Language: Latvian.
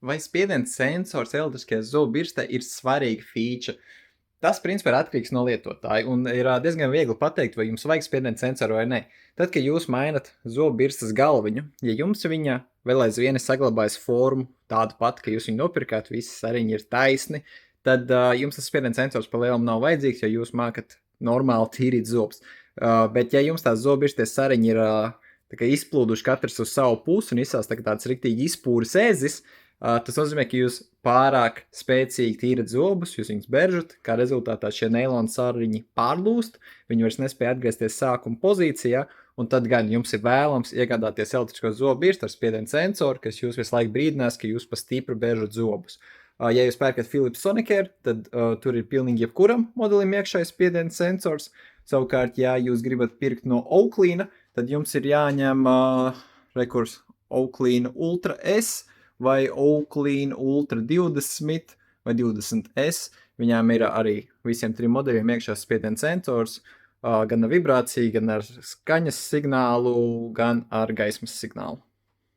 Vai spiediena sensors elektriskajā zobirkstē ir svarīga feature? Tas, principā, ir atkarīgs no lietotāja, un ir diezgan viegli pateikt, vai jums vajag spiediena sensoru vai nē. Tad, kad jūs mainat zobirstas galviņu, ja jums viņa vēl aizvien ir saglabājusi formu tādu pat, ka jūs viņu nopirkāt, visi sariņi ir taisni, tad jums tas spiediena sensors pa lielam nav vajadzīgs, jo jūs mākat normāli tīrīt zobus. Bet, ja jums tās zobirsties sariņi ir izplūduši katrs uz savu pusi un izsās tāds riktīgi izpūris ēzis, tas nozīmē, ka jūs pārāk spēcīgi tīrat zobus, jūs viņus beržat, kā rezultātā šie neilona sāriņi pārlūst, viņi vairs nespēja atgriezties sākuma pozīcijā, un tad gan jums ir vēlams iegādāties elektrisko zobu birstu ar spiediena sensoru, kas jūs visu laiku brīdinās, ka jūs pa stipri beržat zobus. Ja jūs pērkat Philips Sonicare, tad tur ir pilnīgi jebkuram modelim iekšējais spiediena sensors. Savukārt, ja jūs gribat pirkt no Oaklīna, tad jums ir jāņem rekurs Oaklīna Ultra S, vai Oaklīna Ultra 20 vai 20S. Viņām ir arī visiem trim modeļiem iekšā spiediena sensors, gan ar vibrāciju, gan ar skaņas signālu, gan ar gaismas signālu.